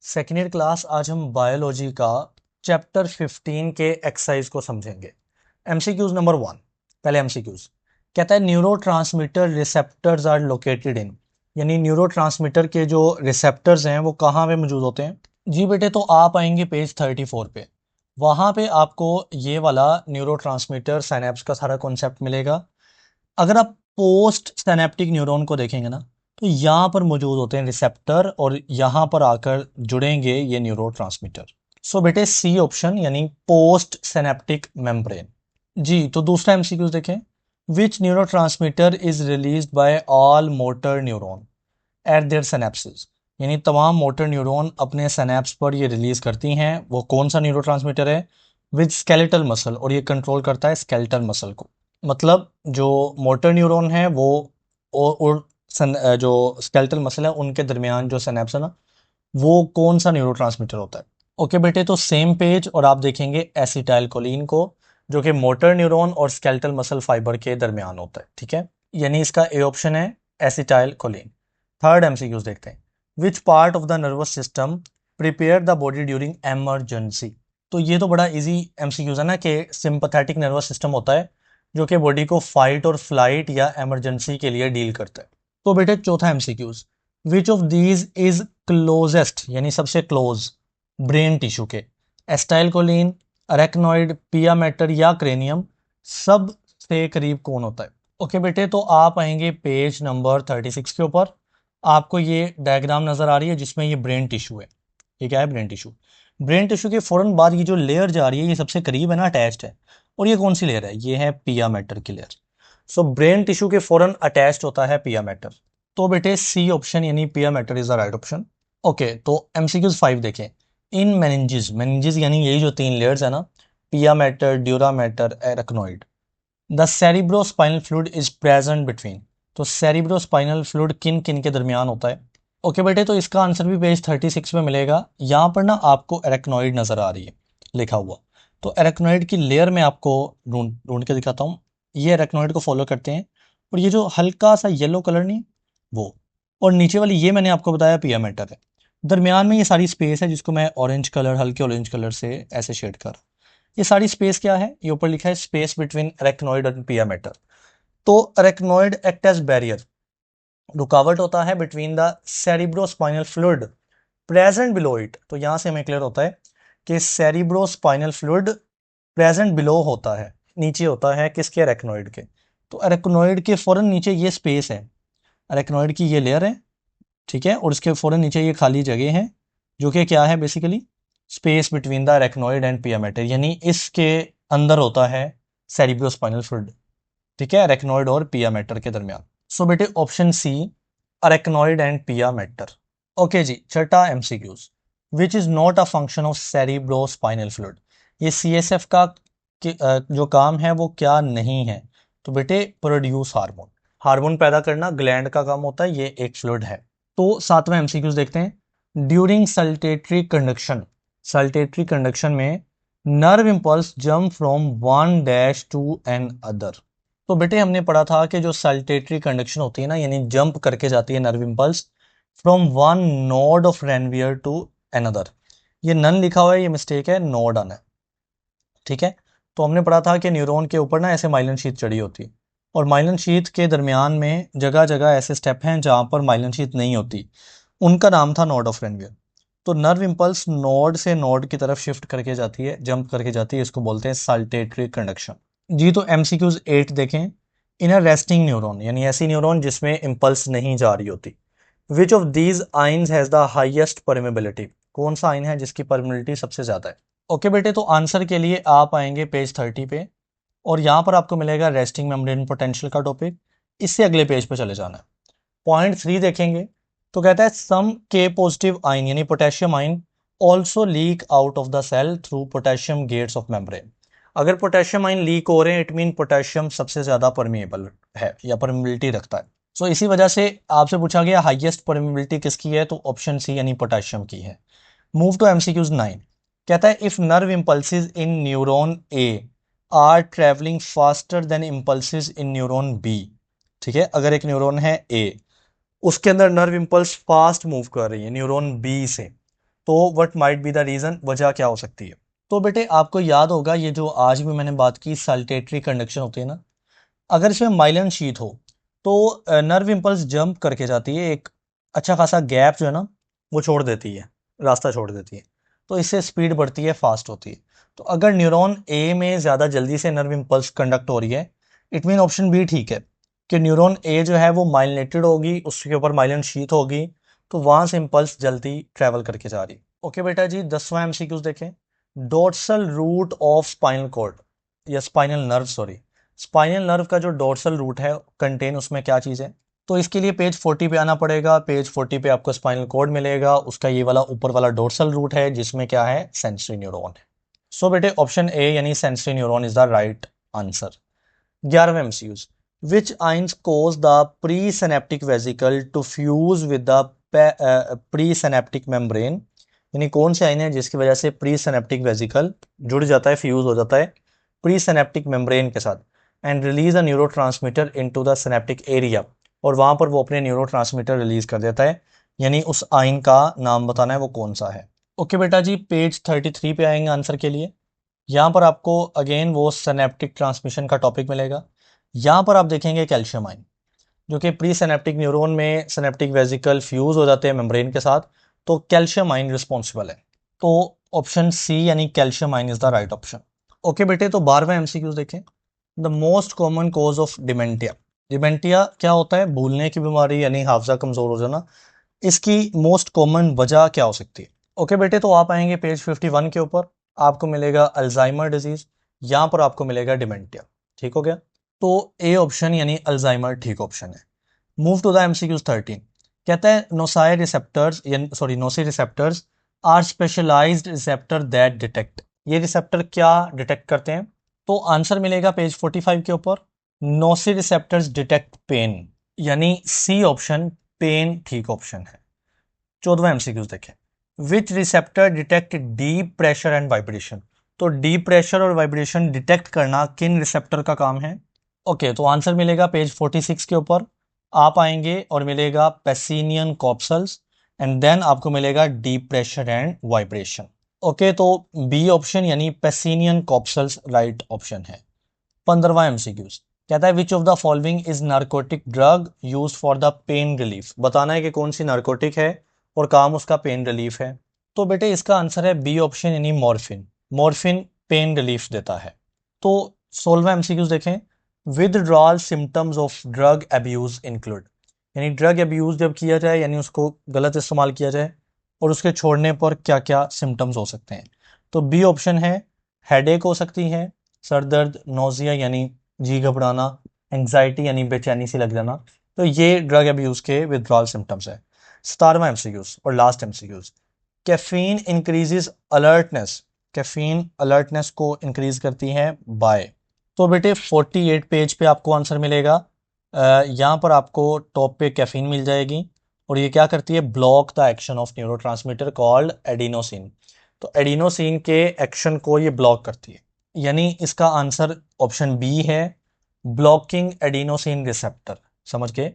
Second year class. आज हम biology का चैप्टर 15 के एक्सरसाइज को समझेंगे। MCQs number 1। पहले एमसीक्यूज कहता है neurotransmitter receptors are located in, यानी न्यूरोट्रांसमीटर के जो रिसेप्टर्स हैं वो कहाँ पे मौजूद होते हैं। जी बेटे, तो आप आएंगे पेज 34 पे। वहाँ पे आपको ये वाला न्यूरोट्रांसमीटर साइनेप्स का सारा कॉन्सेप्ट मिलेगा। अगर आप पोस्ट साइनेप्टिक न्यूरॉन को देखेंगे ना, तो यहाँ पर मौजूद होते हैं रिसेप्टर और यहाँ पर आकर जुड़ेंगे ये न्यूरोट्रांसमीटर। सो बेटे सी ऑप्शन यानी पोस्ट सिनेप्टिक मेम्ब्रेन। जी, तो दूसरा एमसीक्यूज देखें। Which neurotransmitter is released by all motor neuron at their synapsis, यानी तमाम मोटर न्यूरॉन अपने सिनेप्स पर ये रिलीज करती हैं। वो कौन सा न्यूरोट्रांसमीटर है? विद स्केलेटल मसल, और ये कंट्रोल करता है स्केलेटल मसल को। मतलब जो मोटर न्यूरॉन है वो जो स्केलेटल मसल है उनके दरमियान जो सिनेप्स है ना, वो कौन सा न्यूरोट्रांसमीटर होता है। ओके बेटे, तो सेम पेज और आप देखेंगे एसिटाइल कोलिन को, जो कि मोटर न्यूरॉन और स्केलेटल मसल फाइबर के दरमियान होता है। ठीक है, यानी इसका ए ऑप्शन है एसिटाइल कोलिन। थर्ड एमसीक्यूज देखते हैं। Which part of the nervous system prepare the body during emergency. तो ये तो बड़ा इजी एमसीक्यूज है ना, कि सिंपैथेटिक नर्वस सिस्टम होता है जो कि बॉडी को फाइट और फ्लाइट या एमरजेंसी के लिए डील करता है। तो बेटे चौथा MCQs. Which of these is closest, यानी सबसे क्लोज ब्रेन टिश्यू के। एस्टाइल कोलिन, अरेक्नोइड, पिया मैटर या क्रेनियम, सब से करीब कौन होता है। ओके बेटे, तो आप आएंगे पेज नंबर 36 के ऊपर। आपको ये डायग्राम नजर आ रही है जिसमें ये ब्रेन टिश्यू है। ये क्या है? Brain tissue. ब्रेन टिश्यू के फौरन बाद ये जो लेयर जा रही है ये सबसे करीब है ना, अटैच्ड है। और ये कौन सी लेयर है? ये है पिया मैटर की लेयर। सो ब्रेन टिश्यू के फौरन अटैच्ड होता है पिया मैटर। तो बेटे सी ऑप्शन यानी पिया matter is the right option. Okay, तो एमसीक्यूज 5 देखें। इन मेनिंजेस, मेनिंजेस यानी यही जो तीन लेयर्स है ना, पिया matter, dura mater, arachnoid, the cerebrospinal fluid is present between. तो सेरिब्रोस्पाइनल फ्लूइड किन किन के दरमियान होता है। ओके बेटे, तो इसका आंसर भी पेज 36 में मिलेगा। यहाँ पर ना आपको एरेक्नोइड नजर आ रही है लिखा हुआ। तो एरेक्नोइड की लेयर में आपको ढूंढ ढूंढ के दिखाता हूँ। ये एरेक्नोइड को फॉलो करते हैं, और ये जो हल्का सा येलो कलर नहीं, वो, और नीचे वाली ये मैंने आपको बताया पिया मैटर है। दरमियान में ये सारी स्पेस है जिसको मैं ऑरेंज कलर, हल्के ऑरेंज कलर से ऐसे शेड कर। ये सारी स्पेस क्या है? ये ऊपर लिखा है स्पेस बिटवीन अरेक्नोइड और पिया मैटर। तो अरेक्नोइड एक्ट एज बैरियर, रुकावट होता है between the cerebrospinal fluid present below it. तो यहां से हमें क्लियर होता है कि सेरिब्रोस्पाइनल फ्लूइड प्रेजेंट बिलो होता है, नीचे होता है किसके? अरेक्नोइड के। तो अरेक्नोइड के फौरन नीचे ये स्पेस है, अरेक्नोइड की ये लेयर है, ठीक है, और इसके फौरन नीचे ये खाली जगह है जो कि क्या है? Basically space between the arachnoid and pia mater, यानी इसके अंदर होता है सेरिब्रोस्पाइनल फ्लूइड। ठीक है, अरेक्नोइड और पिया मैटर के दरमियान। सो बेटे option C, arachnoid and pia matter. Okay जी, छठा MCQs. Which is not a function of cerebrospinal fluid. ये सीएसएफ का जो काम है वो क्या नहीं है। तो बेटे प्रोड्यूस हार्मोन, हार्मोन पैदा करना ग्लैंड का काम होता है, ये एक फ्लूइड है। तो सातवां एमसीक्यूज देखते हैं। During saltatory conduction, saltatory conduction में nerve impulse jump from one dash to another. तो बेटे हमने पढ़ा था कि जो सल्टेटरी कंडक्शन होती है ना, यानी जंप करके जाती है nerve impulse from one node of Ranvier to another. ये नन लिखा हुआ है, ये मिस्टेक है, नोड आना है। ठीक है, तो हमने पढ़ा था कि न्यूरॉन के ऊपर ना ऐसे माइलिन शीथ चढ़ी होती है, और माइलिन शीथ के दरमियान में जगह जगह ऐसे स्टेप हैं जहां पर माइलिन शीथ नहीं होती, उनका नाम था नोड ऑफ रेनवियर। तो नर्व इंपल्स नोड से नोड की तरफ शिफ्ट करके जाती है, जंप करके जाती है, इसको बोलते हैं सल्टेटरी कंडक्शन। जी, तो एमसीक्यूज 8 देखें। इन अ रेस्टिंग न्यूरॉन, यानी ऐसी न्यूरॉन जिसमें इंपल्स नहीं जा रही होती, which of these ions has the highest permeability. कौन सा आइन है जिसकी परमेबिलिटी सबसे ज्यादा है। ओके बेटे, तो आंसर के लिए आप आएंगे पेज 30 पे, और यहाँ पर आपको मिलेगा रेस्टिंग मेम्ब्रेन पोटेंशियल का टॉपिक। इससे अगले पेज पे चले जाना है। पॉइंट 3 देखेंगे, तो कहता है सम के पॉजिटिव आइन यानी potassium ion also leak out of the cell through potassium gates of membrane. अगर पोटेशियम आइन लीक हो रहे हैं, इट मीन पोटेशियम सबसे ज्यादा परमिएबल है या परमिबिलिटी रखता है। सो इसी वजह से आपसे पूछा गया हाईएस्ट परमिबिलिटी किसकी है, तो ऑप्शन सी यानी पोटेशियम की है। Move to MCQs 9। कहता है if nerve impulses in neuron A are travelling faster than impulses in neuron B. ठीक है, अगर एक न्यूरॉन है ए, उसके अंदर नर्व इंपल्स फास्ट मूव कर रही है न्यूरॉन बी से, तो what might be the reason, वजह क्या हो सकती है। तो बेटे आपको याद होगा ये जो आज भी मैंने बात की सल्टेटरी कंडक्शन होती है ना, अगर इसमें माइलिन शीथ हो तो नर्व इम्पल्स जंप करके जाती है, एक अच्छा खासा गैप जो है ना वो छोड़ देती है, रास्ता छोड़ देती है, तो इससे स्पीड बढ़ती है, फास्ट होती है। तो अगर न्यूरॉन ए में ज़्यादा जल्दी से नर्व इम्पल्स कंडक्ट हो रही है, इट मीन ऑप्शन बी ठीक है कि न्यूरॉन ए जो है वो माइलिनेटेड होगी, उसके ऊपर माइलिन शीथ होगी, तो वहाँ से इम्पल्स जल्दी ट्रैवल करके जा रही। ओके बेटा जी, 10वां एमसीक्यूज देखें। Dorsal root of spinal cord या spinal nerve, sorry, spinal nerve का जो डोर्सल रूट है कंटेन उसमें क्या चीज़ है। तो इसके लिए पेज 40 पे आना पड़ेगा। पेज 40 पे आपको स्पाइनल कॉर्ड मिलेगा, उसका ये वाला ऊपर वाला डोर्सल रूट है जिसमें क्या है, सेंसरी न्यूरॉन है। सो बेटे ऑप्शन ए यानी sensory neuron is the right answer. 11वां MCQs, which ions cause the pre synaptic vesicle to fuse with the pre synaptic membrane, यानी कौन से आइन है जिसकी वजह से प्री सिनेप्टिक वेसिकल जुड़ जाता है, फ्यूज हो जाता है प्री सिनेप्टिक मेम्ब्रेन के साथ, and release a neurotransmitter into the synaptic area, और वहां पर वो अपने न्यूरो ट्रांसमीटर रिलीज कर देता है, यानी उस आइन का नाम बताना है वो कौन सा है। ओके बेटा जी, पेज 33 पे आएंगे आंसर के लिए। यहाँ पर आपको अगेन वो सिनेप्टिक ट्रांसमिशन का टॉपिक मिलेगा। यहाँ पर आप देखेंगे कैल्शियम आइन, जो कि प्री सिनेप्टिक न्यूरॉन में सिनेप्टिक वेसिकल फ्यूज हो जाते हैं मेम्ब्रेन के साथ, तो कैल्शियम आइन रिस्पॉन्सिबल है। तो ऑप्शन सी यानी calcium ion is the right option. Okay बेटे, तो 12वां एमसीक्यूज देखें। The most common cause of dementia, dementia क्या होता है, भूलने की बीमारी यानी हाफजा कमजोर हो जाना, इसकी मोस्ट कॉमन वजह क्या हो सकती है। ओके बेटे, तो आप आएंगे पेज 51 के ऊपर, आपको मिलेगा अल्जाइमर डिजीज, यहाँ पर आपको मिलेगा डिमेंटिया। ठीक हो गया, तो ए ऑप्शन यानी अल्जाइमर ठीक ऑप्शन है। मूव टू द एमसीक्यूज 13, कहता है noci receptors sorry noci receptors are specialised receptor that detect, ये रिसेप्टर क्या डिटेक्ट करते हैं। तो आंसर मिलेगा पेज 45 के ऊपर, नोसी रिसेप्टर्स डिटेक्ट पेन, यानी सी ऑप्शन पेन ठीक ऑप्शन है। 14वां एमसीक्यूज देखें, which receptor detect deep pressure and vibration, तो डीप प्रेशर और वाइब्रेशन डिटेक्ट करना किन रिसेप्टर का काम है। ओके, तो आंसर मिलेगा पेज 46 के ऊपर, आप आएंगे और मिलेगा पेसिनियन कॉप्सल्स, एंड देन आपको मिलेगा deep pressure and vibration. Okay, तो बी ऑप्शन यानी पेसिनियन कॉप्सल्स राइट ऑप्शन है। 15वां एमसीक्यूज कहता है which of the following is narcotic drug used for the pain relief, बताना है कि कौन सी नार्कोटिक है और काम उसका पेन रिलीफ है। तो बेटे इसका आंसर है बी ऑप्शन यानी मॉर्फिन, मॉर्फिन पेन रिलीफ देता है। तो 16वां एमसीक्यूज देखें, withdrawal symptoms of drug abuse include, यानी ड्रग एब्यूज जब किया जाए यानी उसको गलत इस्तेमाल किया जाए और उसके छोड़ने पर क्या क्या सिम्टम्स हो सकते हैं। तो बी ऑप्शन है, हेडेक हो सकती है, सर दर्द, नोजिया यानी जी घबराना, एंग्जाइटी यानी बेचैनी सी लग जाना, तो ये ड्रग एब्यूज के विदड्रॉल सिम्टम्स है। 17वां एमसीक्यूज और last MCQs, caffeine increases alertness, caffeine alertness को इंक्रीज करती है बाय। तो बेटे 48 पेज पे आपको आंसर मिलेगा। यहाँ पर आपको टॉप पे कैफीन मिल जाएगी और ये क्या करती है, block the action of neurotransmitter called adenosine, तो एडिनोसिन के एक्शन को ये ब्लॉक करती है, यानी इसका आंसर ऑप्शन बी है, ब्लॉकिंग एडिनोसिन रिसेप्टर। समझ गए।